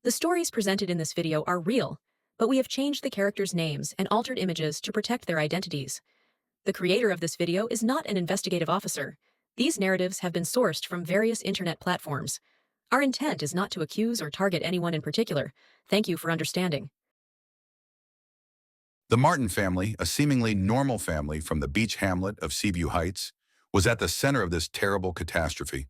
The stories presented in this video are real, but we have changed the characters' names and altered images to protect their identities. The creator of this video is not an investigative officer. These narratives have been sourced from various internet platforms. Our intent is not to accuse or target anyone in particular. Thank you for understanding. The Martin family, a seemingly normal family from the beach hamlet of Seaview Heights, was at the center of this terrible catastrophe.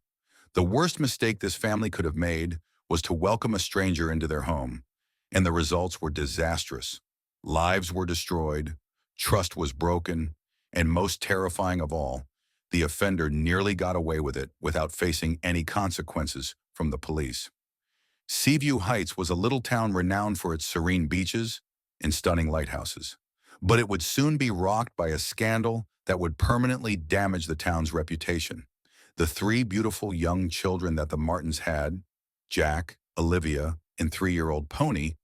The worst mistake this family could have made was to welcome a stranger into their home, and the results were disastrous. Lives were destroyed, trust was broken, and most terrifying of all, the offender nearly got away with it without facing any consequences from the police. Seaview Heights was a little town renowned for its serene beaches and stunning lighthouses, but it would soon be rocked by a scandal that would permanently damage the town's reputation. The three beautiful young children that the Martins had, Jack, Olivia, and 3-year-old Pony,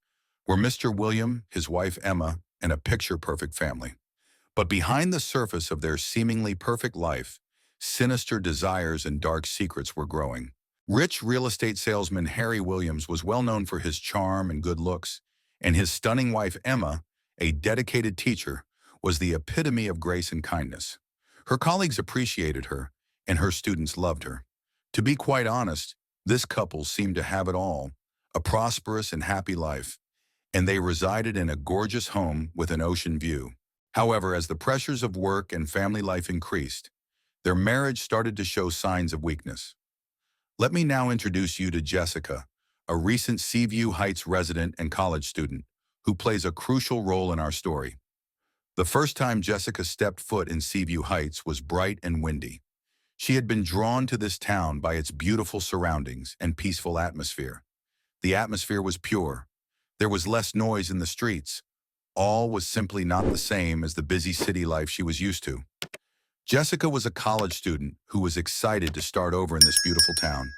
were Mr. William, his wife Emma, and a picture-perfect family. But behind the surface of their seemingly perfect life, sinister desires and dark secrets were growing. Rich real estate salesman Harry Williams was well known for his charm and good looks, and his stunning wife Emma, a dedicated teacher, was the epitome of grace and kindness. Her colleagues appreciated her, and her students loved her. To be quite honest, this couple seemed to have it all, a prosperous and happy life, and they resided in a gorgeous home with an ocean view. However, as the pressures of work and family life increased, their marriage started to show signs of weakness. Let me now introduce you to Jessica, a recent Seaview Heights resident and college student who plays a crucial role in our story. The first time Jessica stepped foot in Seaview Heights was bright and windy. She had been drawn to this town by its beautiful surroundings and peaceful atmosphere. The atmosphere was pure. There was less noise in the streets. All was simply not the same as the busy city life she was used to. Jessica was a college student who was excited to start over in this beautiful town.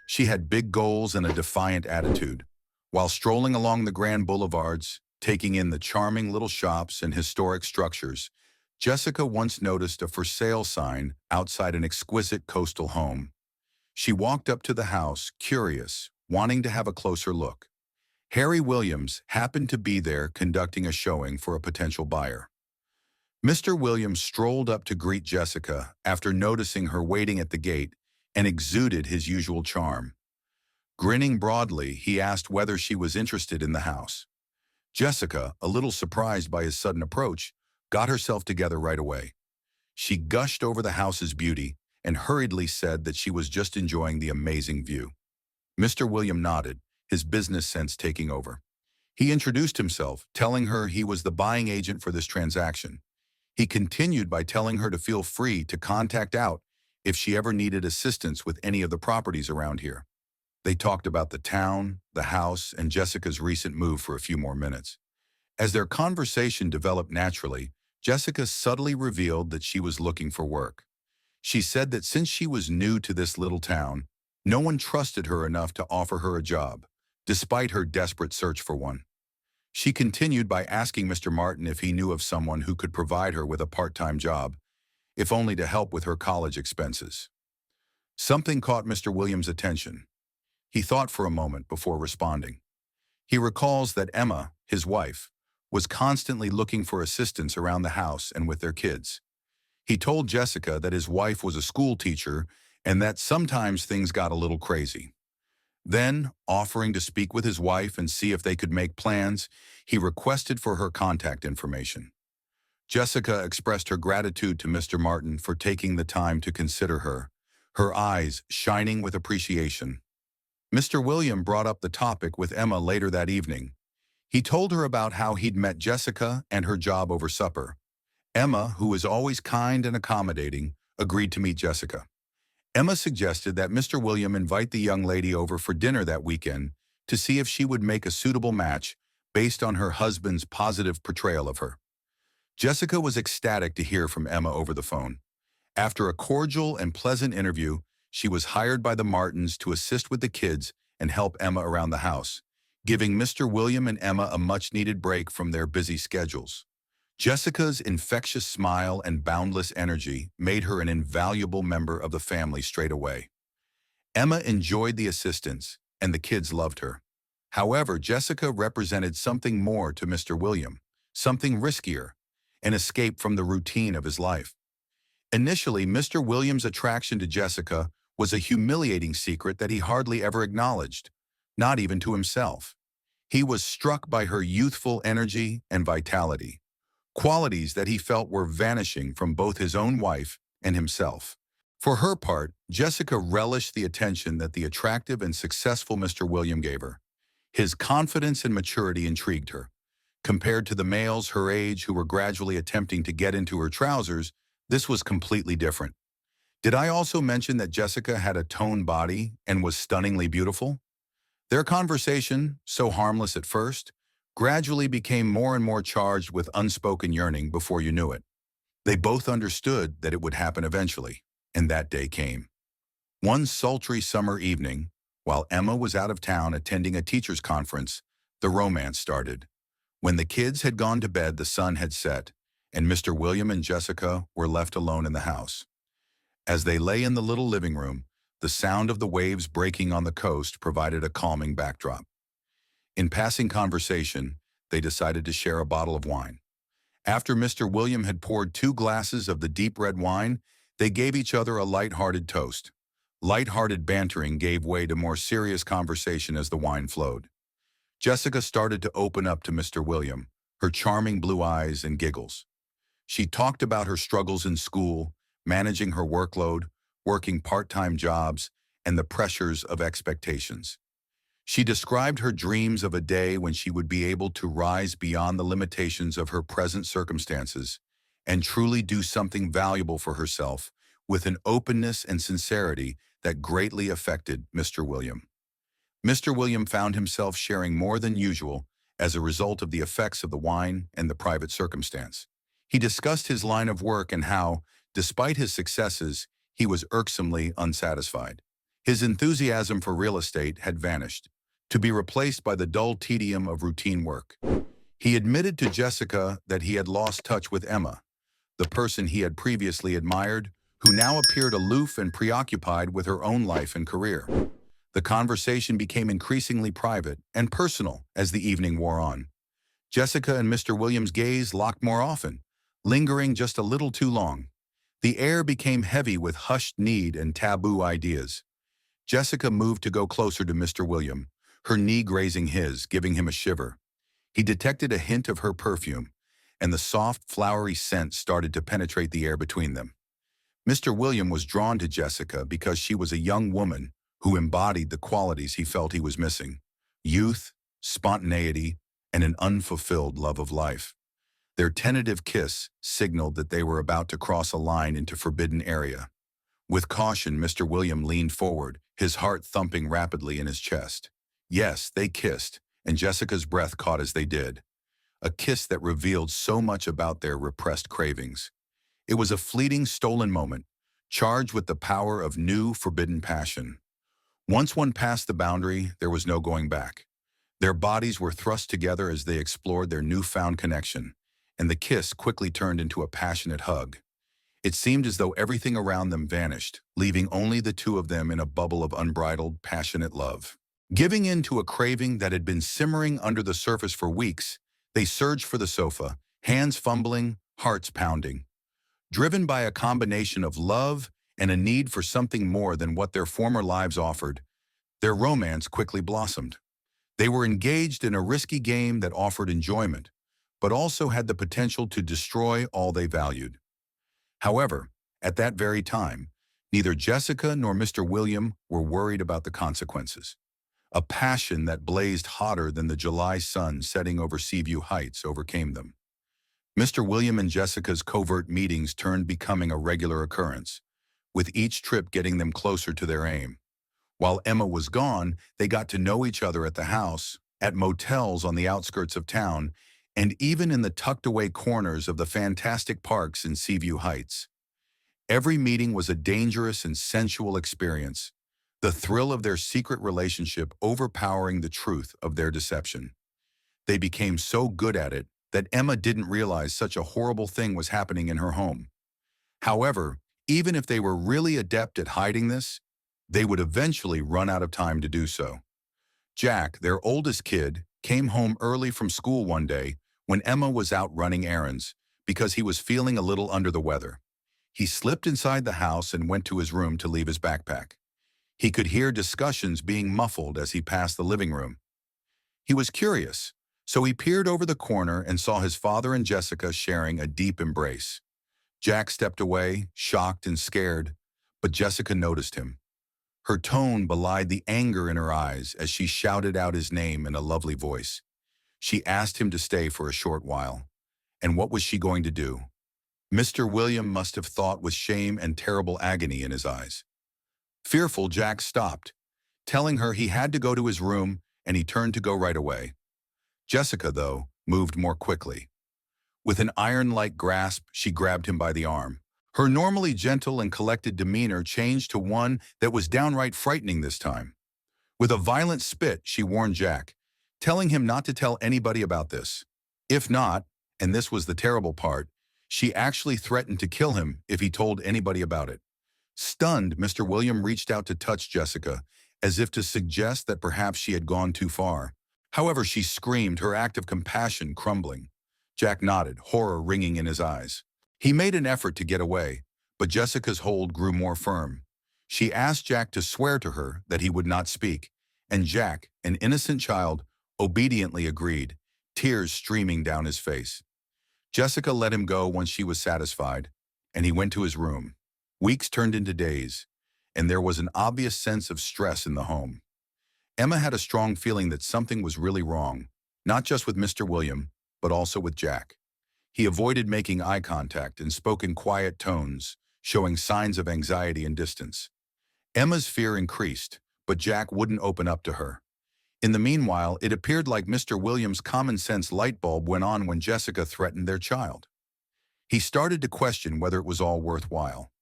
She had big goals and a defiant attitude. While strolling along the grand boulevards, taking in the charming little shops and historic structures, Jessica once noticed a for sale sign outside an exquisite coastal home. She walked up to the house, curious, wanting to have a closer look. Harry Williams happened to be there conducting a showing for a potential buyer. Mr. Williams strolled up to greet Jessica after noticing her waiting at the gate and exuded his usual charm. Grinning broadly, he asked whether she was interested in the house. Jessica, a little surprised by his sudden approach, got herself together right away. She gushed over the house's beauty and hurriedly said that she was just enjoying the amazing view. Mr. William nodded, his business sense taking over. He introduced himself, telling her he was the buying agent for this transaction. He continued by telling her to feel free to contact out if she ever needed assistance with any of the properties around here. They talked about the town, the house, and Jessica's recent move for a few more minutes. As their conversation developed naturally, Jessica subtly revealed that she was looking for work. She said that since she was new to this little town, no one trusted her enough to offer her a job, despite her desperate search for one. She continued by asking Mr. Martin if he knew of someone who could provide her with a part-time job, if only to help with her college expenses. Something caught Mr. Williams' attention. He thought for a moment before responding. He recalls that Emma, his wife, was constantly looking for assistance around the house and with their kids. He told Jessica that his wife was a school teacher and that sometimes things got a little crazy. Then, offering to speak with his wife and see if they could make plans, he requested for her contact information. Jessica expressed her gratitude to Mr. Martin for taking the time to consider her, her eyes shining with appreciation. Mr. William brought up the topic with Emma later that evening. He told her about how he'd met Jessica and her job over supper. Emma, who is always kind and accommodating, agreed to meet Jessica. Emma suggested that Mr. William invite the young lady over for dinner that weekend to see if she would make a suitable match based on her husband's positive portrayal of her. Jessica was ecstatic to hear from Emma over the phone. After a cordial and pleasant interview, she was hired by the Martins to assist with the kids and help Emma around the house, giving Mr. William and Emma a much-needed break from their busy schedules. Jessica's infectious smile and boundless energy made her an invaluable member of the family straight away. Emma enjoyed the assistance, and the kids loved her. However, Jessica represented something more to Mr. William, something riskier, an escape from the routine of his life. Initially, Mr. Williams' attraction to Jessica was a humiliating secret that he hardly ever acknowledged, not even to himself. He was struck by her youthful energy and vitality, qualities that he felt were vanishing from both his own wife and himself. For her part, Jessica relished the attention that the attractive and successful Mr. William gave her. His confidence and maturity intrigued her. Compared to the males her age who were gradually attempting to get into her trousers, this was completely different. Did I also mention that Jessica had a toned body and was stunningly beautiful? Their conversation, so harmless at first, gradually became more and more charged with unspoken yearning before you knew it. They both understood that it would happen eventually, and that day came. One sultry summer evening, while Emma was out of town attending a teacher's conference, the romance started. When the kids had gone to bed, the sun had set, and Mr. William and Jessica were left alone in the house. As they lay in the little living room, the sound of the waves breaking on the coast provided a calming backdrop. In passing conversation, they decided to share a bottle of wine. After Mr. William had poured 2 glasses of the deep red wine, they gave each other a light-hearted toast. Light-hearted bantering gave way to more serious conversation as the wine flowed. Jessica started to open up to Mr. William, her charming blue eyes and giggles. She talked about her struggles in school, managing her workload, working part-time jobs, and the pressures of expectations. She described her dreams of a day when she would be able to rise beyond the limitations of her present circumstances and truly do something valuable for herself with an openness and sincerity that greatly affected Mr. William. Mr. William found himself sharing more than usual as a result of the effects of the wine and the private circumstance. He discussed his line of work and how, despite his successes, he was irksomely unsatisfied. His enthusiasm for real estate had vanished, to be replaced by the dull tedium of routine work. He admitted to Jessica that he had lost touch with Emma, the person he had previously admired, who now appeared aloof and preoccupied with her own life and career. The conversation became increasingly private and personal as the evening wore on. Jessica and Mr. Williams' gaze locked more often, lingering just a little too long. The air became heavy with hushed need and taboo ideas. Jessica moved to go closer to Mr. William, her knee grazing his, giving him a shiver. He detected a hint of her perfume, and the soft, flowery scent started to penetrate the air between them. Mr. William was drawn to Jessica because she was a young woman who embodied the qualities he felt he was missing: youth, spontaneity, and an unfulfilled love of life. Their tentative kiss signaled that they were about to cross a line into forbidden area. With caution, Mr. William leaned forward, his heart thumping rapidly in his chest. Yes, they kissed, and Jessica's breath caught as they did. A kiss that revealed so much about their repressed cravings. It was a fleeting, stolen moment, charged with the power of new, forbidden passion. Once one passed the boundary, there was no going back. Their bodies were thrust together as they explored their newfound connection, and the kiss quickly turned into a passionate hug. It seemed as though everything around them vanished, leaving only the two of them in a bubble of unbridled, passionate love. Giving in to a craving that had been simmering under the surface for weeks, they surged for the sofa, hands fumbling, hearts pounding. Driven by a combination of love and a need for something more than what their former lives offered, their romance quickly blossomed. They were engaged in a risky game that offered enjoyment, but also had the potential to destroy all they valued. However, at that very time, neither Jessica nor Mr. William were worried about the consequences. A passion that blazed hotter than the July sun setting over Seaview Heights overcame them. Mr. William and Jessica's covert meetings turned becoming a regular occurrence, with each trip getting them closer to their aim. While Emma was gone, they got to know each other at the house, at motels on the outskirts of town, and even in the tucked-away corners of the fantastic parks in Seaview Heights. Every meeting was a dangerous and sensual experience, the thrill of their secret relationship overpowering the truth of their deception. They became so good at it that Emma didn't realize such a horrible thing was happening in her home. However, even if they were really adept at hiding this, they would eventually run out of time to do so. Jack, their oldest kid, came home early from school one day when Emma was out running errands because he was feeling a little under the weather. He slipped inside the house and went to his room to leave his backpack. He could hear discussions being muffled as he passed the living room. He was curious, so he peered over the corner and saw his father and Jessica sharing a deep embrace. Jack stepped away, shocked and scared, but Jessica noticed him. Her tone belied the anger in her eyes as she shouted out his name in a lovely voice. She asked him to stay for a short while. And what was she going to do? Mr. William must have thought with shame and terrible agony in his eyes. Fearful, Jack stopped, telling her he had to go to his room, and he turned to go right away. Jessica, though, moved more quickly. With an iron-like grasp, she grabbed him by the arm. Her normally gentle and collected demeanor changed to one that was downright frightening this time. With a violent spit, she warned Jack, telling him not to tell anybody about this. If not, and this was the terrible part, she actually threatened to kill him if he told anybody about it. Stunned, Mr. William reached out to touch Jessica, as if to suggest that perhaps she had gone too far. However, she screamed, her act of compassion crumbling. Jack nodded, horror ringing in his eyes. He made an effort to get away, but Jessica's hold grew more firm. She asked Jack to swear to her that he would not speak, and Jack, an innocent child, obediently agreed, tears streaming down his face. Jessica let him go once she was satisfied, and he went to his room. Weeks turned into days, and there was an obvious sense of stress in the home. Emma had a strong feeling that something was really wrong, not just with Mr. William, but also with Jack. He avoided making eye contact and spoke in quiet tones, showing signs of anxiety and distance. Emma's fear increased, but Jack wouldn't open up to her. In the meanwhile, it appeared like Mr. Williams' common-sense light bulb went on when Jessica threatened their child. He started to question whether it was all worthwhile.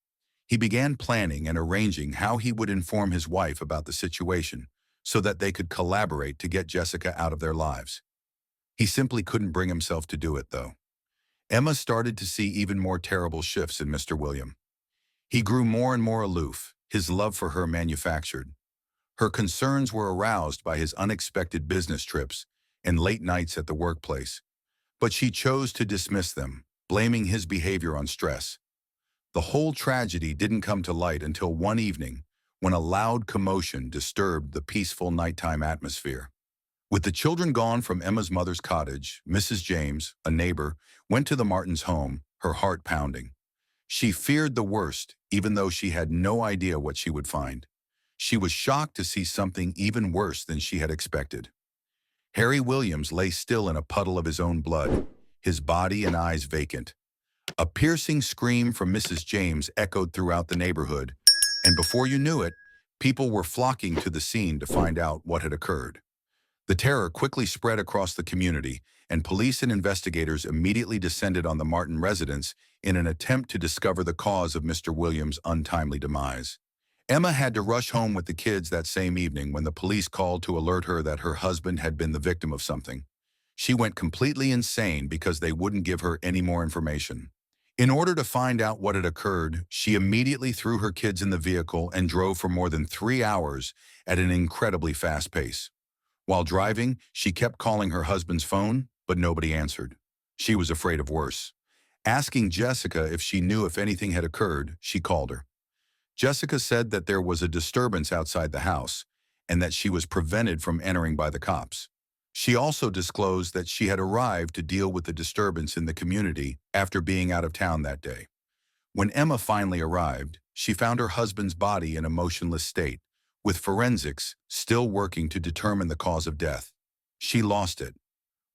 He began planning and arranging how he would inform his wife about the situation so that they could collaborate to get Jessica out of their lives. He simply couldn't bring himself to do it, though. Emma started to see even more terrible shifts in Mr. William. He grew more and more aloof, his love for her manufactured. Her concerns were aroused by his unexpected business trips and late nights at the workplace, but she chose to dismiss them, blaming his behavior on stress. The whole tragedy didn't come to light until one evening when a loud commotion disturbed the peaceful nighttime atmosphere. With the children gone from Emma's mother's cottage, Mrs. James, a neighbor, went to the Martins' home, her heart pounding. She feared the worst, even though she had no idea what she would find. She was shocked to see something even worse than she had expected. Harry Williams lay still in a puddle of his own blood, his body and eyes vacant. A piercing scream from Mrs. James echoed throughout the neighborhood, and before you knew it, people were flocking to the scene to find out what had occurred. The terror quickly spread across the community, and police and investigators immediately descended on the Martin residence in an attempt to discover the cause of Mr. Williams' untimely demise. Emma had to rush home with the kids that same evening when the police called to alert her that her husband had been the victim of something. She went completely insane because they wouldn't give her any more information. In order to find out what had occurred, she immediately threw her kids in the vehicle and drove for more than 3 hours at an incredibly fast pace. While driving, she kept calling her husband's phone, but nobody answered. She was afraid of worse. Asking Jessica if she knew if anything had occurred, she called her. Jessica said that there was a disturbance outside the house and that she was prevented from entering by the cops. She also disclosed that she had arrived to deal with the disturbance in the community after being out of town that day. When Emma finally arrived, she found her husband's body in a motionless state, with forensics still working to determine the cause of death. She lost it.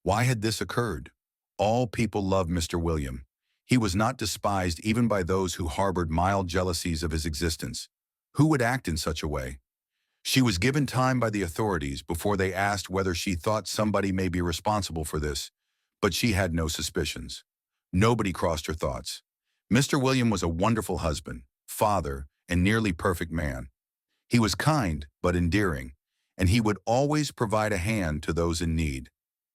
Why had this occurred? All people loved Mr. William. He was not despised even by those who harbored mild jealousies of his existence. Who would act in such a way? She was given time by the authorities before they asked whether she thought somebody may be responsible for this, but she had no suspicions. Nobody crossed her thoughts. Mr. William was a wonderful husband, father, and nearly perfect man. He was kind but endearing, and he would always provide a hand to those in need.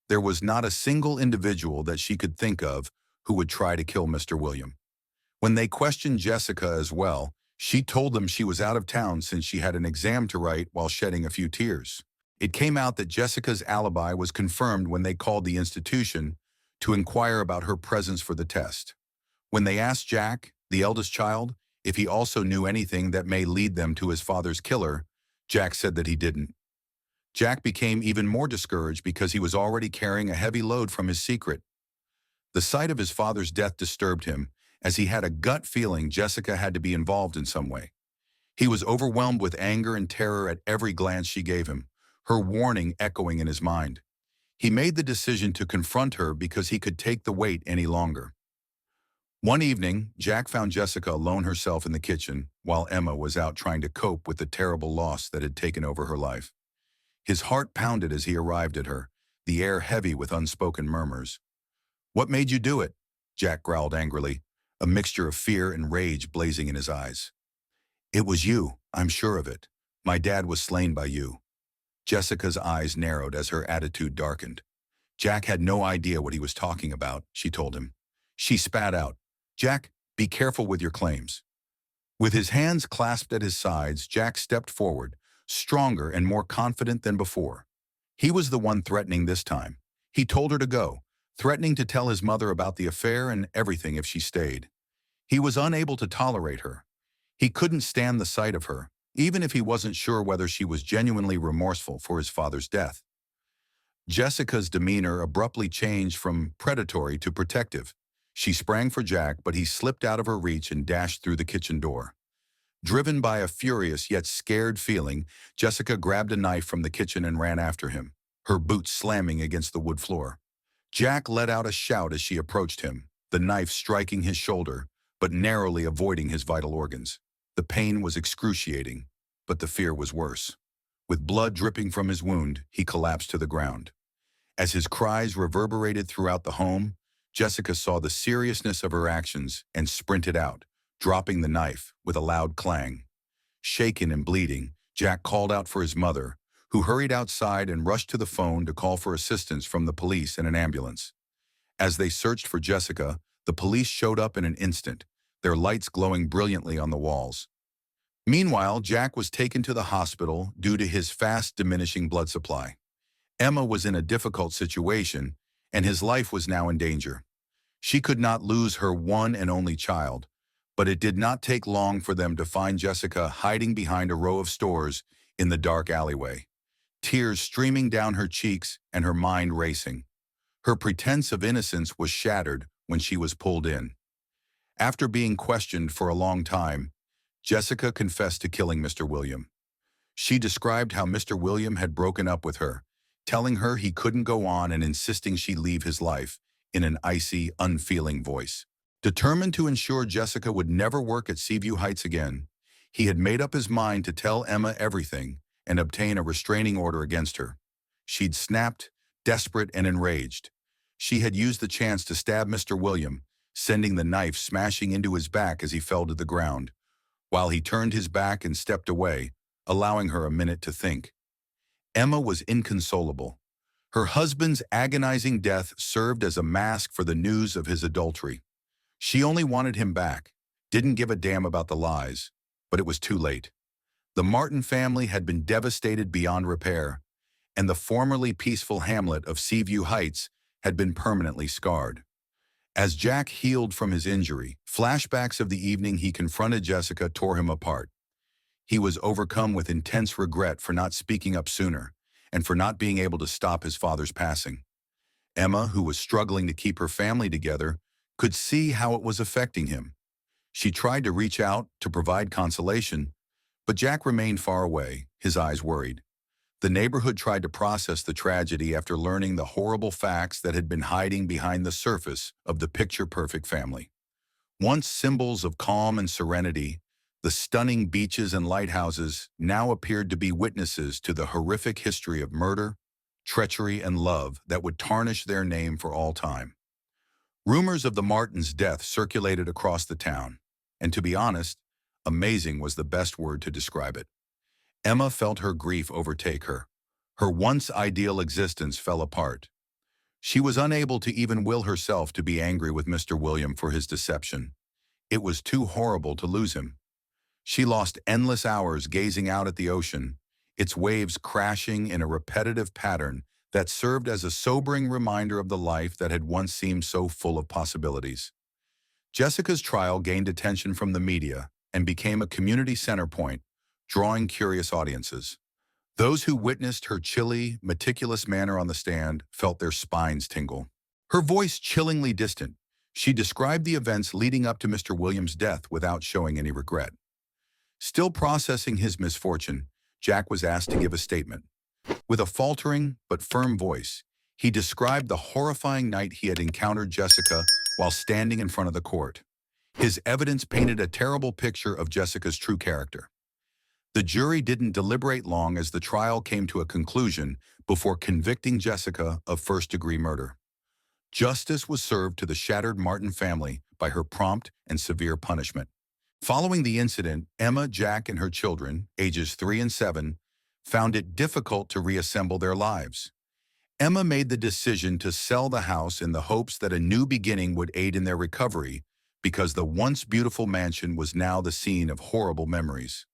There was not a single individual that she could think of who would try to kill Mr. William. When they questioned Jessica as well, she told them she was out of town since she had an exam to write while shedding a few tears. It came out that Jessica's alibi was confirmed when they called the institution to inquire about her presence for the test. When they asked Jack, the eldest child, if he also knew anything that may lead them to his father's killer, Jack said that he didn't. Jack became even more discouraged because he was already carrying a heavy load from his secret. The sight of his father's death disturbed him, as he had a gut feeling Jessica had to be involved in some way. He was overwhelmed with anger and terror at every glance she gave him, her warning echoing in his mind. He made the decision to confront her because he could take the weight any longer. One evening, Jack found Jessica alone herself in the kitchen, while Emma was out trying to cope with the terrible loss that had taken over her life. His heart pounded as he arrived at her, the air heavy with unspoken murmurs. "What made you do it?" Jack growled angrily, a mixture of fear and rage blazing in his eyes. "It was you, I'm sure of it. My dad was slain by you." Jessica's eyes narrowed as her attitude darkened. Jack had no idea what he was talking about, she told him. She spat out, "Jack, be careful with your claims." With his hands clasped at his sides, Jack stepped forward, stronger and more confident than before. He was the one threatening this time. He told her to go, threatening to tell his mother about the affair and everything if she stayed. He was unable to tolerate her. He couldn't stand the sight of her, even if he wasn't sure whether she was genuinely remorseful for his father's death. Jessica's demeanor abruptly changed from predatory to protective. She sprang for Jack, but he slipped out of her reach and dashed through the kitchen door. Driven by a furious yet scared feeling, Jessica grabbed a knife from the kitchen and ran after him, her boots slamming against the wood floor. Jack let out a shout as she approached him, the knife striking his shoulder, but narrowly avoiding his vital organs. The pain was excruciating, but the fear was worse. With blood dripping from his wound, he collapsed to the ground. As his cries reverberated throughout the home, Jessica saw the seriousness of her actions and sprinted out, dropping the knife with a loud clang. Shaken and bleeding, Jack called out for his mother, who hurried outside and rushed to the phone to call for assistance from the police and an ambulance. As they searched for Jessica, the police showed up in an instant, their lights glowing brilliantly on the walls. Meanwhile, Jack was taken to the hospital due to his fast diminishing blood supply. Emma was in a difficult situation, and his life was now in danger. She could not lose her one and only child, but it did not take long for them to find Jessica hiding behind a row of stores in the dark alleyway, tears streaming down her cheeks and her mind racing. Her pretense of innocence was shattered when she was pulled in. After being questioned for a long time, Jessica confessed to killing Mr. William. She described how Mr. William had broken up with her, telling her he couldn't go on and insisting she leave his life, in an icy, unfeeling voice. Determined to ensure Jessica would never work at Seaview Heights again, he had made up his mind to tell Emma everything and obtain a restraining order against her. She'd snapped, desperate and enraged. She had used the chance to stab Mr. William, sending the knife smashing into his back as he fell to the ground, while he turned his back and stepped away, allowing her a minute to think. Emma was inconsolable. Her husband's agonizing death served as a mask for the news of his adultery. She only wanted him back, didn't give a damn about the lies, but it was too late. The Martin family had been devastated beyond repair, and the formerly peaceful hamlet of Seaview Heights had been permanently scarred. As Jack healed from his injury, flashbacks of the evening he confronted Jessica tore him apart. He was overcome with intense regret for not speaking up sooner and for not being able to stop his father's passing. Emma, who was struggling to keep her family together, could see how it was affecting him. She tried to reach out to provide consolation, but Jack remained far away, his eyes worried. The neighborhood tried to process the tragedy after learning the horrible facts that had been hiding behind the surface of the picture-perfect family. Once symbols of calm and serenity, the stunning beaches and lighthouses now appeared to be witnesses to the horrific history of murder, treachery, and love that would tarnish their name for all time. Rumors of the Martins' death circulated across the town, and to be honest, amazing was the best word to describe it. Emma felt her grief overtake her. Her once ideal existence fell apart. She was unable to even will herself to be angry with Mr. William for his deception. It was too horrible to lose him. She lost endless hours gazing out at the ocean, its waves crashing in a repetitive pattern that served as a sobering reminder of the life that had once seemed so full of possibilities. Jessica's trial gained attention from the media and became a community center point, drawing curious audiences. Those who witnessed her chilly, meticulous manner on the stand felt their spines tingle. Her voice chillingly distant, she described the events leading up to Mr. Williams' death without showing any regret. Still processing his misfortune, Jack was asked to give a statement. With a faltering but firm voice, he described the horrifying night he had encountered Jessica while standing in front of the court. His evidence painted a terrible picture of Jessica's true character. The jury didn't deliberate long as the trial came to a conclusion before convicting Jessica of first-degree murder. Justice was served to the shattered Martin family by her prompt and severe punishment. Following the incident, Emma, Jack, and her children, ages 3 and 7, found it difficult to reassemble their lives. Emma made the decision to sell the house in the hopes that a new beginning would aid in their recovery because the once beautiful mansion was now the scene of horrible memories.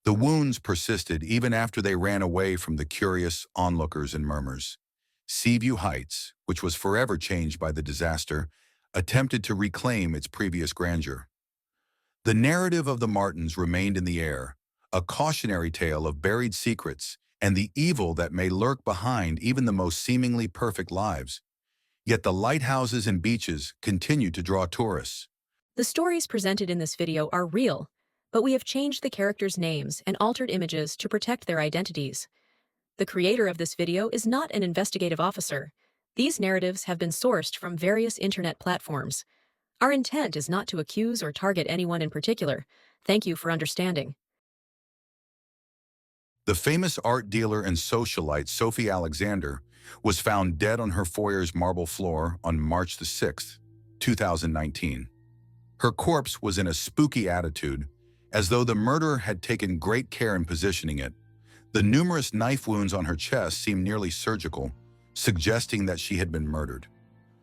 The wounds persisted even after they ran away from the curious onlookers and murmurs. Seaview Heights, which was forever changed by the disaster, attempted to reclaim its previous grandeur. The narrative of the Martins remained in the air, a cautionary tale of buried secrets and the evil that may lurk behind even the most seemingly perfect lives. Yet the lighthouses and beaches continue to draw tourists. The stories presented in this video are real, but we have changed the characters' names and altered images to protect their identities. The creator of this video is not an investigative officer. These narratives have been sourced from various internet platforms. Our intent is not to accuse or target anyone in particular. Thank you for understanding. The famous art dealer and socialite Sophie Alexander was found dead on her foyer's marble floor on March the 6th, 2019. Her corpse was in a spooky attitude, as though the murderer had taken great care in positioning it. The numerous knife wounds on her chest seemed nearly surgical, suggesting that she had been murdered.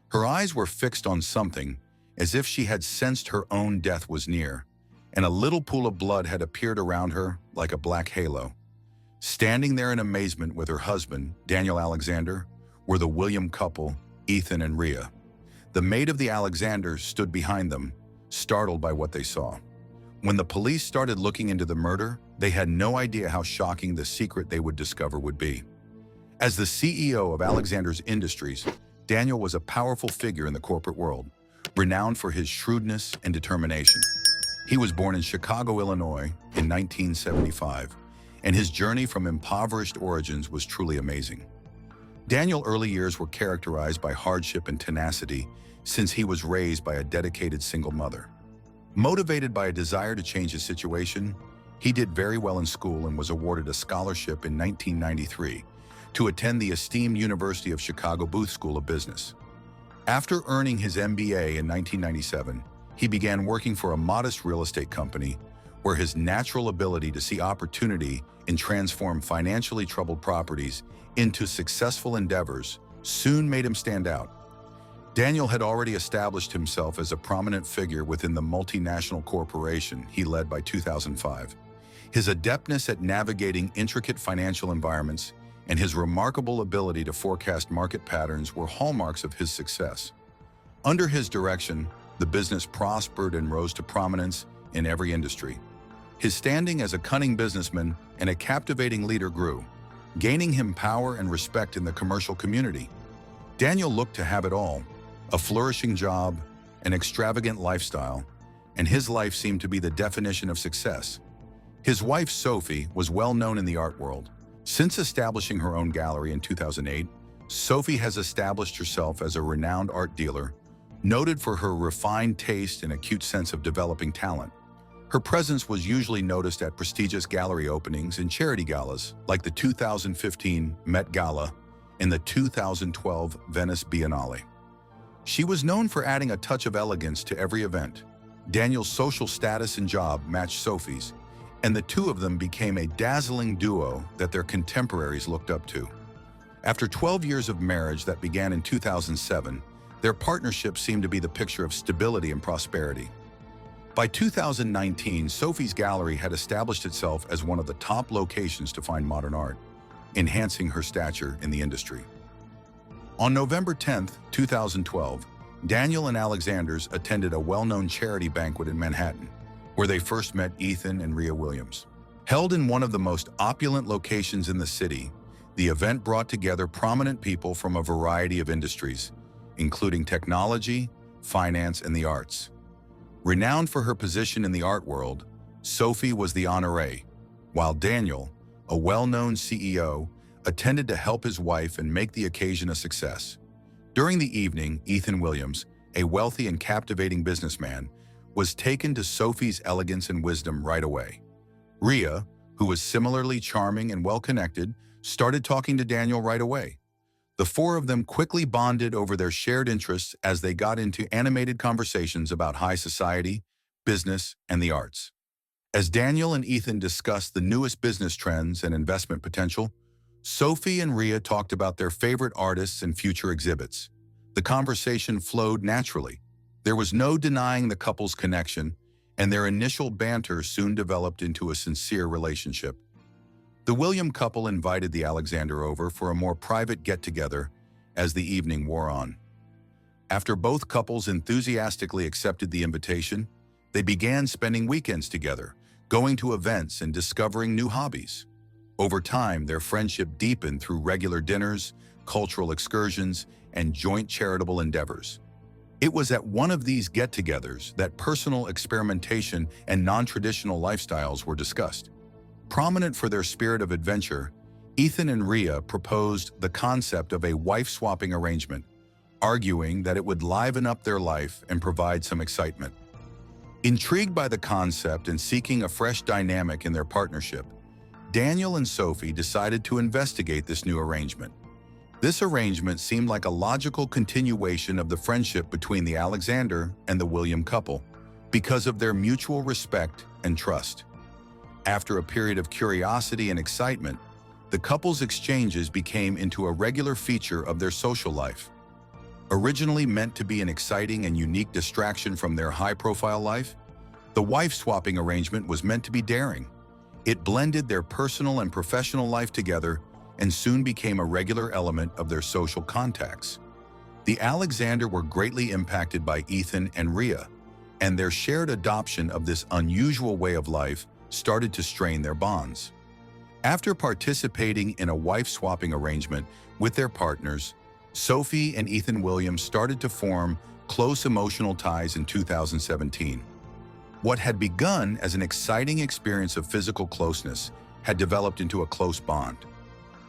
Her eyes were fixed on something, as if she had sensed her own death was near, and a little pool of blood had appeared around her like a black halo. Standing there in amazement with her husband, Daniel Alexander, were the William couple, Ethan and Rhea. The maid of the Alexanders stood behind them, startled by what they saw. When the police started looking into the murder, they had no idea how shocking the secret they would discover would be. As the CEO of Alexander's Industries, Daniel was a powerful figure in the corporate world, renowned for his shrewdness and determination. He was born in Chicago, Illinois in 1975, and his journey from impoverished origins was truly amazing. Daniel's early years were characterized by hardship and tenacity since he was raised by a dedicated single mother. Motivated by a desire to change his situation, he did very well in school and was awarded a scholarship in 1993 to attend the esteemed University of Chicago Booth School of Business. After earning his MBA in 1997, he began working for a modest real estate company where his natural ability to see opportunity and transform financially troubled properties into successful endeavors soon made him stand out. Daniel had already established himself as a prominent figure within the multinational corporation he led by 2005. His adeptness at navigating intricate financial environments and his remarkable ability to forecast market patterns were hallmarks of his success. Under his direction, the business prospered and rose to prominence in every industry. His standing as a cunning businessman and a captivating leader grew, gaining him power and respect in the commercial community. Daniel looked to have it all: a flourishing job, an extravagant lifestyle, and his life seemed to be the definition of success. His wife, Sophie, was well known in the art world. Since establishing her own gallery in 2008, Sophie has established herself as a renowned art dealer, noted for her refined taste and acute sense of developing talent. Her presence was usually noticed at prestigious gallery openings and charity galas, like the 2015 Met Gala and the 2012 Venice Biennale. She was known for adding a touch of elegance to every event. Daniel's social status and job matched Sophie's, and the two of them became a dazzling duo that their contemporaries looked up to. After 12 years of marriage that began in 2007, their partnership seemed to be the picture of stability and prosperity. By 2019, Sophie's gallery had established itself as one of the top locations to find modern art, enhancing her stature in the industry. On November 10, 2012, Daniel and Alexander's attended a well-known charity banquet in Manhattan, where they first met Ethan and Rhea Williams. Held in one of the most opulent locations in the city, the event brought together prominent people from a variety of industries, including technology, finance, and the arts. Renowned for her position in the art world, Sophie was the honoree, while Daniel, a well-known CEO, attended to help his wife and make the occasion a success. During the evening, Ethan Williams, a wealthy and captivating businessman, was taken to Sophie's elegance and wisdom right away. Rhea, who was similarly charming and well-connected, started talking to Daniel right away. The four of them quickly bonded over their shared interests as they got into animated conversations about high society, business, and the arts. As Daniel and Ethan discussed the newest business trends and investment potential, Sophie and Rhea talked about their favorite artists and future exhibits. The conversation flowed naturally. There was no denying the couple's connection, and their initial banter soon developed into a sincere relationship. The William couple invited the Alexander over for a more private get-together as the evening wore on. After both couples enthusiastically accepted the invitation, they began spending weekends together, going to events and discovering new hobbies. Over time, their friendship deepened through regular dinners, cultural excursions, and joint charitable endeavors. It was at one of these get-togethers that personal experimentation and non-traditional lifestyles were discussed. Prominent for their spirit of adventure, Ethan and Rhea proposed the concept of a wife-swapping arrangement, arguing that it would liven up their life and provide some excitement. Intrigued by the concept and seeking a fresh dynamic in their partnership, Daniel and Sophie decided to investigate this new arrangement. This arrangement seemed like a logical continuation of the friendship between the Alexander and the William couple because of their mutual respect and trust. After a period of curiosity and excitement, the couple's exchanges became into a regular feature of their social life. Originally meant to be an exciting and unique distraction from their high-profile life, the wife-swapping arrangement was meant to be daring. It blended their personal and professional life together and soon became a regular element of their social contacts. The Alexander were greatly impacted by Ethan and Rhea, and their shared adoption of this unusual way of life started to strain their bonds. After participating in a wife-swapping arrangement with their partners, Sophie and Ethan Williams started to form close emotional ties in 2017. What had begun as an exciting experience of physical closeness had developed into a close bond.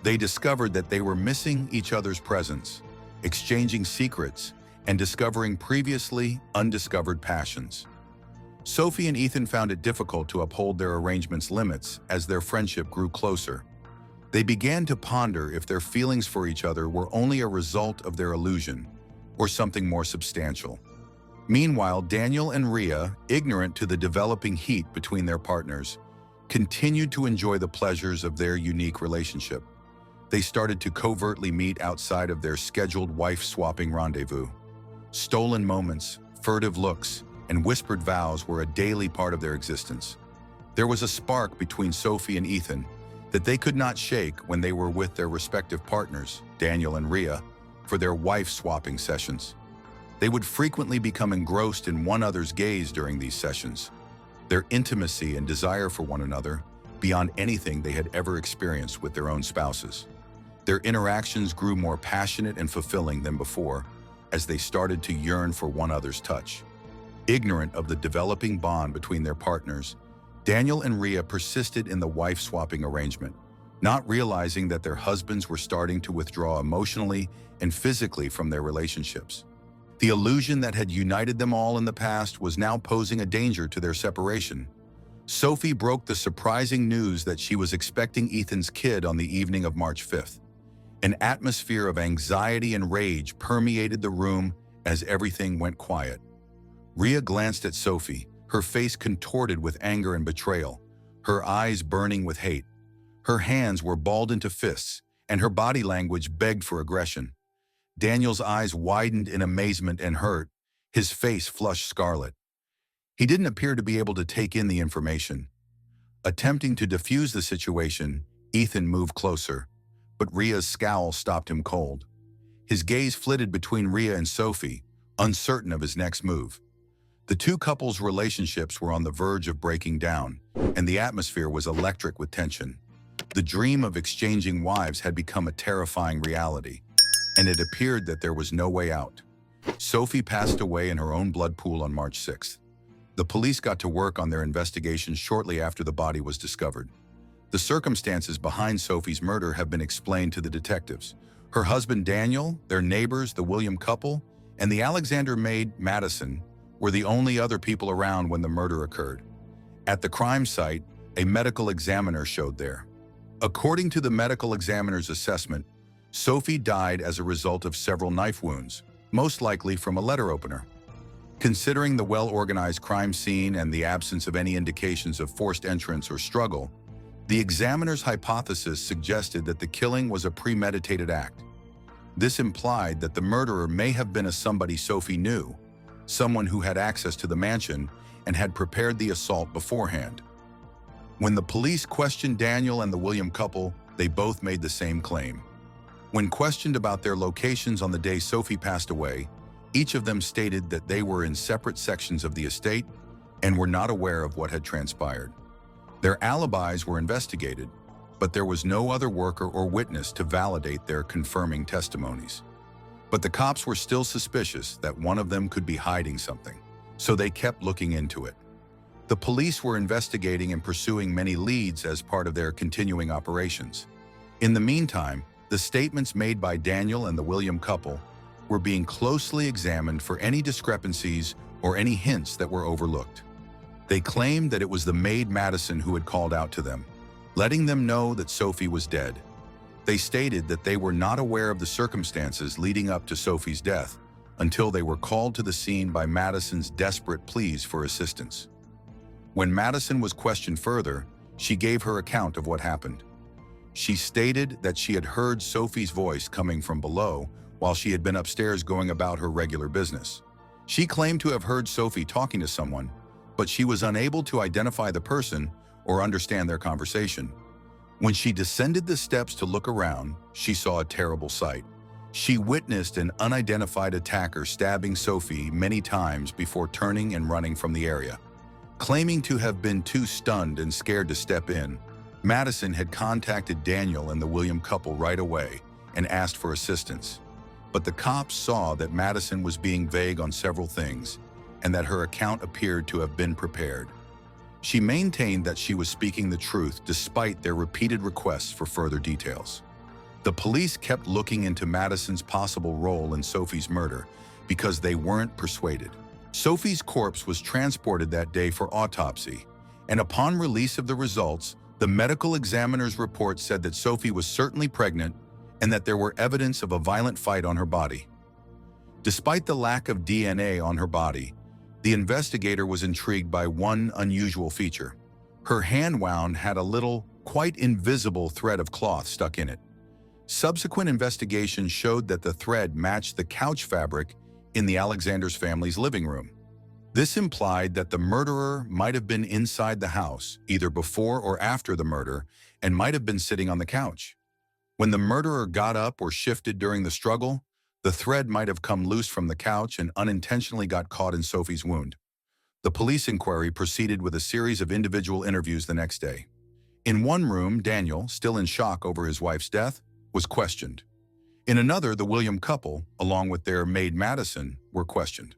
They discovered that they were missing each other's presence, exchanging secrets, and discovering previously undiscovered passions. Sophie and Ethan found it difficult to uphold their arrangement's limits as their friendship grew closer. They began to ponder if their feelings for each other were only a result of their illusion or something more substantial. Meanwhile, Daniel and Rhea, ignorant to the developing heat between their partners, continued to enjoy the pleasures of their unique relationship. They started to covertly meet outside of their scheduled wife-swapping rendezvous. Stolen moments, furtive looks, and whispered vows were a daily part of their existence. There was a spark between Sophie and Ethan that they could not shake when they were with their respective partners, Daniel and Rhea, for their wife-swapping sessions. They would frequently become engrossed in one another's gaze during these sessions, their intimacy and desire for one another beyond anything they had ever experienced with their own spouses. Their interactions grew more passionate and fulfilling than before as they started to yearn for one another's touch. Ignorant of the developing bond between their partners, Daniel and Rhea persisted in the wife-swapping arrangement, not realizing that their husbands were starting to withdraw emotionally and physically from their relationships. The illusion that had united them all in the past was now posing a danger to their separation. Sophie broke the surprising news that she was expecting Ethan's kid on the evening of March 5th. An atmosphere of anxiety and rage permeated the room as everything went quiet. Rhea glanced at Sophie, her face contorted with anger and betrayal, her eyes burning with hate. Her hands were balled into fists, and her body language begged for aggression. Daniel's eyes widened in amazement and hurt, his face flushed scarlet. He didn't appear to be able to take in the information. Attempting to defuse the situation, Ethan moved closer, but Ria's scowl stopped him cold. His gaze flitted between Ria and Sophie, uncertain of his next move. The two couples' relationships were on the verge of breaking down, and the atmosphere was electric with tension. The dream of exchanging wives had become a terrifying reality, and it appeared that there was no way out. Sophie passed away in her own blood pool on March 6th. The police got to work on their investigation shortly after the body was discovered. The circumstances behind Sophie's murder have been explained to the detectives. Her husband Daniel, their neighbors, the William couple, and the Alexander maid Madison were the only other people around when the murder occurred. At the crime site, a medical examiner showed there. According to the medical examiner's assessment, Sophie died as a result of several knife wounds, most likely from a letter opener. Considering the well-organized crime scene and the absence of any indications of forced entrance or struggle, the examiner's hypothesis suggested that the killing was a premeditated act. This implied that the murderer may have been somebody Sophie knew, someone who had access to the mansion and had prepared the assault beforehand. When the police questioned Daniel and the William couple, they both made the same claim. When questioned about their locations on the day Sophie passed away, each of them stated that they were in separate sections of the estate and were not aware of what had transpired. Their alibis were investigated, but there was no other worker or witness to validate their confirming testimonies. But the cops were still suspicious that one of them could be hiding something, so they kept looking into it. The police were investigating and pursuing many leads as part of their continuing operations. In the meantime, the statements made by Daniel and the William couple were being closely examined for any discrepancies or any hints that were overlooked. They claimed that it was the maid Madison who had called out to them, letting them know that Sophie was dead. They stated that they were not aware of the circumstances leading up to Sophie's death until they were called to the scene by Madison's desperate pleas for assistance. When Madison was questioned further, she gave her account of what happened. She stated that she had heard Sophie's voice coming from below while she had been upstairs going about her regular business. She claimed to have heard Sophie talking to someone, but she was unable to identify the person or understand their conversation. When she descended the steps to look around, she saw a terrible sight. She witnessed an unidentified attacker stabbing Sophie many times before turning and running from the area. Claiming to have been too stunned and scared to step in, Madison had contacted Daniel and the William couple right away and asked for assistance. But the cops saw that Madison was being vague on several things and that her account appeared to have been prepared. She maintained that she was speaking the truth despite their repeated requests for further details. The police kept looking into Madison's possible role in Sophie's murder because they weren't persuaded. Sophie's corpse was transported that day for autopsy, and upon release of the results, the medical examiner's report said that Sophie was certainly pregnant and that there were evidence of a violent fight on her body. Despite the lack of DNA on her body, the investigator was intrigued by one unusual feature. Her hand wound had a little, quite invisible thread of cloth stuck in it. Subsequent investigation showed that the thread matched the couch fabric in the Alexander's family's living room. This implied that the murderer might have been inside the house, either before or after the murder, and might have been sitting on the couch. When the murderer got up or shifted during the struggle, the thread might have come loose from the couch and unintentionally got caught in Sophie's wound. The police inquiry proceeded with a series of individual interviews the next day. In one room, Daniel, still in shock over his wife's death, was questioned. In another, the William couple, along with their maid Madison, were questioned.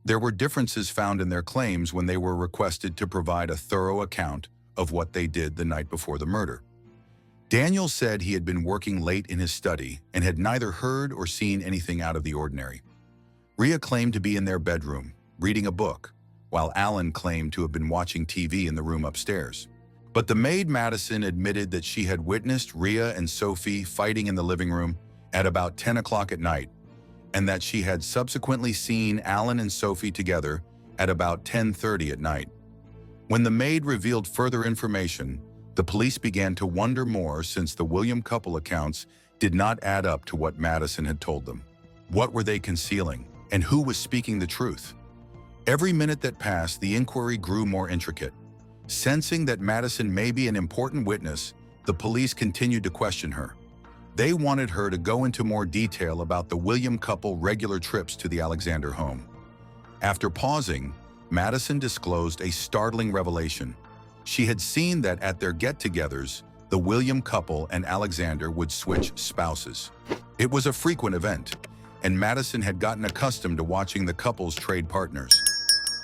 There were differences found in their claims when they were requested to provide a thorough account of what they did the night before the murder. Daniel said he had been working late in his study and had neither heard or seen anything out of the ordinary. Ria claimed to be in their bedroom, reading a book, while Alan claimed to have been watching TV in the room upstairs. But the maid Madison admitted that she had witnessed Ria and Sophie fighting in the living room at about 10 o'clock at night, and that she had subsequently seen Alan and Sophie together at about 10:30 at night. When the maid revealed further information, the police began to wonder more since the William couple accounts did not add up to what Madison had told them. What were they concealing, and who was speaking the truth? Every minute that passed, the inquiry grew more intricate. Sensing that Madison may be an important witness, the police continued to question her. They wanted her to go into more detail about the William couple regular trips to the Alexander home. After pausing, Madison disclosed a startling revelation. She had seen that at their get-togethers, the William couple and Alexander would switch spouses. It was a frequent event, and Madison had gotten accustomed to watching the couples trade partners.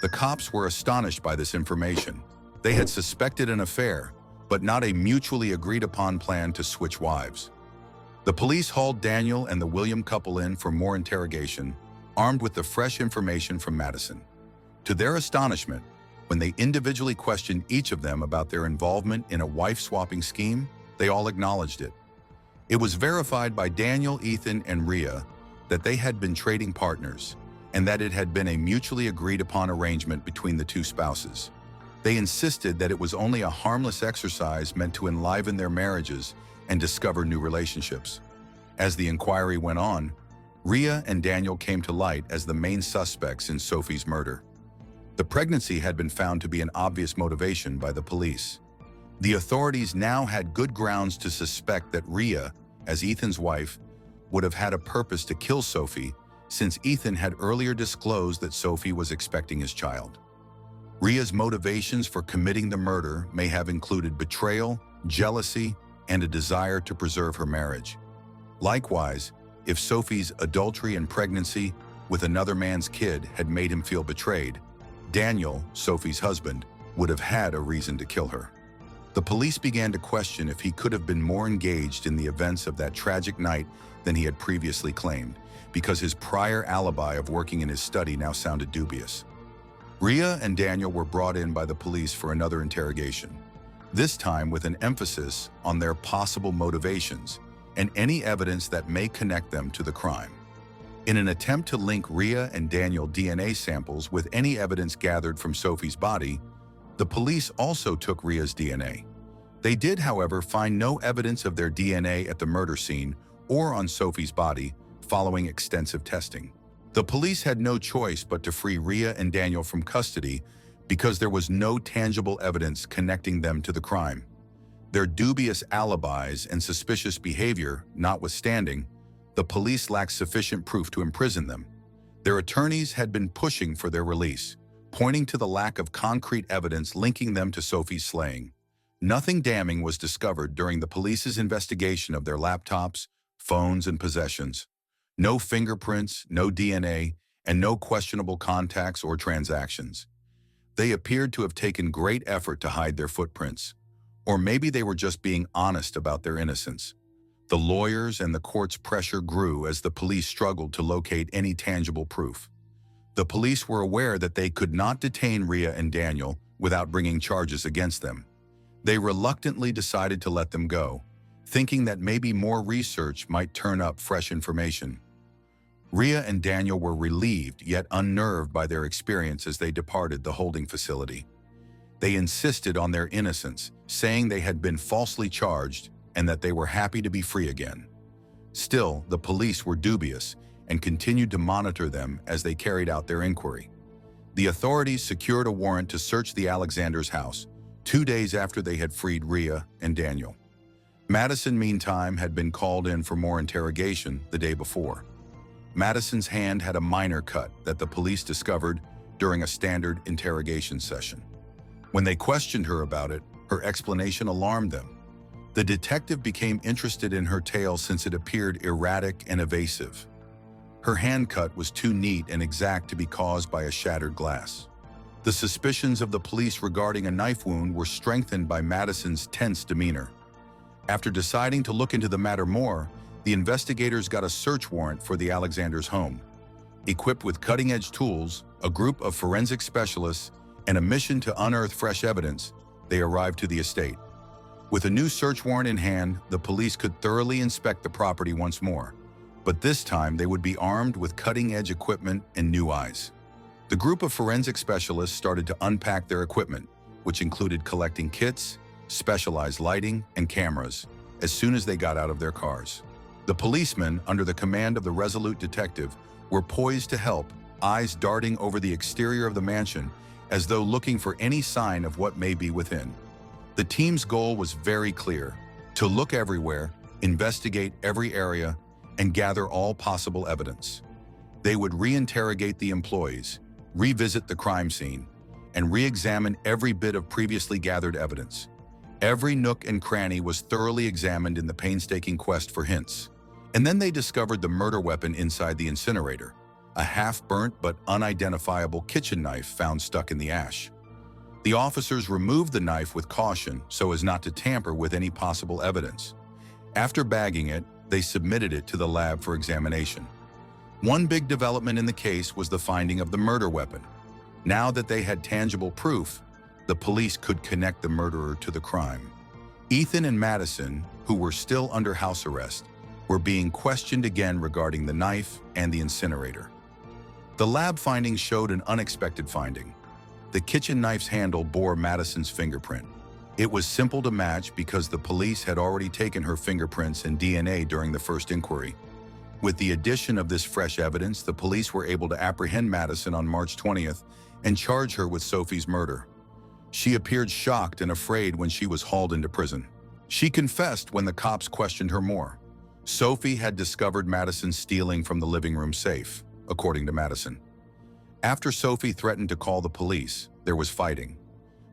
The cops were astonished by this information. They had suspected an affair, but not a mutually agreed-upon plan to switch wives. The police hauled Daniel and the William couple in for more interrogation, armed with the fresh information from Madison. To their astonishment, when they individually questioned each of them about their involvement in a wife-swapping scheme, they all acknowledged it. It was verified by Daniel, Ethan, and Rhea that they had been trading partners, and that it had been a mutually agreed-upon arrangement between the two spouses. They insisted that it was only a harmless exercise meant to enliven their marriages and discover new relationships. As the inquiry went on, Rhea and Daniel came to light as the main suspects in Sophie's murder. The pregnancy had been found to be an obvious motivation by the police. The authorities now had good grounds to suspect that Rhea, as Ethan's wife, would have had a purpose to kill Sophie, since Ethan had earlier disclosed that Sophie was expecting his child. Rhea's motivations for committing the murder may have included betrayal, jealousy, and a desire to preserve her marriage. Likewise, if Sophie's adultery and pregnancy with another man's kid had made him feel betrayed, Daniel, Sophie's husband, would have had a reason to kill her. The police began to question if he could have been more engaged in the events of that tragic night than he had previously claimed, because his prior alibi of working in his study now sounded dubious. Rhea and Daniel were brought in by the police for another interrogation, this time with an emphasis on their possible motivations and any evidence that may connect them to the crime. In an attempt to link Rhea and Daniel DNA samples with any evidence gathered from Sophie's body, the police also took Rhea's DNA. They did, however, find no evidence of their DNA at the murder scene or on Sophie's body following extensive testing. The police had no choice but to free Rhea and Daniel from custody because there was no tangible evidence connecting them to the crime. Their dubious alibis and suspicious behavior notwithstanding, the police lacked sufficient proof to imprison them. Their attorneys had been pushing for their release, pointing to the lack of concrete evidence linking them to Sophie's slaying. Nothing damning was discovered during the police's investigation of their laptops, phones, and possessions. No fingerprints, no DNA, and no questionable contacts or transactions. They appeared to have taken great effort to hide their footprints. Or maybe they were just being honest about their innocence. The lawyers and the court's pressure grew as the police struggled to locate any tangible proof. The police were aware that they could not detain Rhea and Daniel without bringing charges against them. They reluctantly decided to let them go, thinking that maybe more research might turn up fresh information. Rhea and Daniel were relieved yet unnerved by their experience as they departed the holding facility. They insisted on their innocence, saying they had been falsely charged and that they were happy to be free again. Still, the police were dubious and continued to monitor them as they carried out their inquiry. The authorities secured a warrant to search the Alexanders' house 2 days after they had freed Rhea and Daniel. Madison, meantime, had been called in for more interrogation the day before. Madison's hand had a minor cut that the police discovered during a standard interrogation session. When they questioned her about it, her explanation alarmed them. The detective became interested in her tale since it appeared erratic and evasive. Her hand cut was too neat and exact to be caused by a shattered glass. The suspicions of the police regarding a knife wound were strengthened by Madison's tense demeanor. After deciding to look into the matter more, the investigators got a search warrant for the Alexanders' home. Equipped with cutting-edge tools, a group of forensic specialists, and a mission to unearth fresh evidence, they arrived to the estate. With a new search warrant in hand, the police could thoroughly inspect the property once more, but this time they would be armed with cutting-edge equipment and new eyes. The group of forensic specialists started to unpack their equipment, which included collecting kits, specialized lighting, and cameras, as soon as they got out of their cars. The policemen, under the command of the resolute detective, were poised to help eyes darting over the exterior of the mansion as though looking for any sign of what may be within. The team's goal was very clear: to look everywhere, investigate every area, and gather all possible evidence. They would re-interrogate the employees, revisit the crime scene, and re-examine every bit of previously gathered evidence. Every nook and cranny was thoroughly examined in the painstaking quest for hints. And then they discovered the murder weapon inside the incinerator, a half-burnt but unidentifiable kitchen knife found stuck in the ash. The officers removed the knife with caution so as not to tamper with any possible evidence. After bagging it, they submitted it to the lab for examination. One big development in the case was the finding of the murder weapon. Now that they had tangible proof, the police could connect the murderer to the crime. Ethan and Madison, who were still under house arrest, were being questioned again regarding the knife and the incinerator. The lab findings showed an unexpected finding. The kitchen knife's handle bore Madison's fingerprint. It was simple to match because the police had already taken her fingerprints and DNA during the first inquiry. With the addition of this fresh evidence, the police were able to apprehend Madison on March 20th and charge her with Sophie's murder. She appeared shocked and afraid when she was hauled into prison. She confessed when the cops questioned her more. Sophie had discovered Madison stealing from the living room safe, according to Madison. After Sophie threatened to call the police, there was fighting.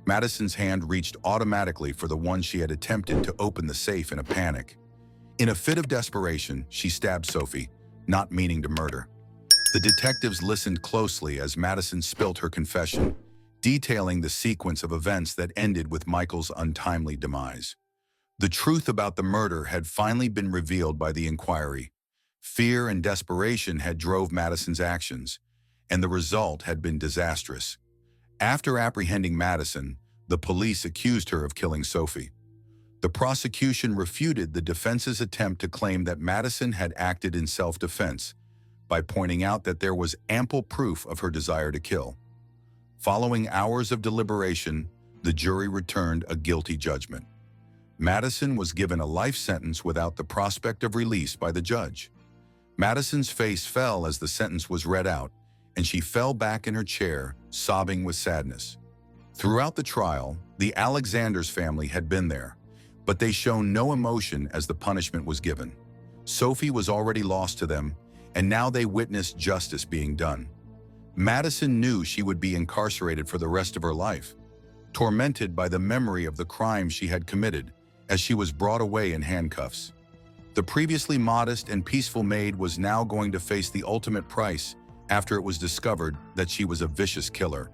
Madison's hand reached automatically for the one she had attempted to open the safe in a panic. In a fit of desperation, she stabbed Sophie, not meaning to murder. The detectives listened closely as Madison spilt her confession, detailing the sequence of events that ended with Michael's untimely demise. The truth about the murder had finally been revealed by the inquiry. Fear and desperation had drove Madison's actions, and the result had been disastrous. After apprehending Madison, the police accused her of killing Sophie. The prosecution refuted the defense's attempt to claim that Madison had acted in self-defense by pointing out that there was ample proof of her desire to kill. Following hours of deliberation, the jury returned a guilty judgment. Madison was given a life sentence without the prospect of release by the judge. Madison's face fell as the sentence was read out, and she fell back in her chair, sobbing with sadness. Throughout the trial, the Alexanders family had been there, but they shown no emotion as the punishment was given. Sophie was already lost to them, and now they witnessed justice being done. Madison knew she would be incarcerated for the rest of her life, tormented by the memory of the crime she had committed as she was brought away in handcuffs. The previously modest and peaceful maid was now going to face the ultimate price after it was discovered that she was a vicious killer.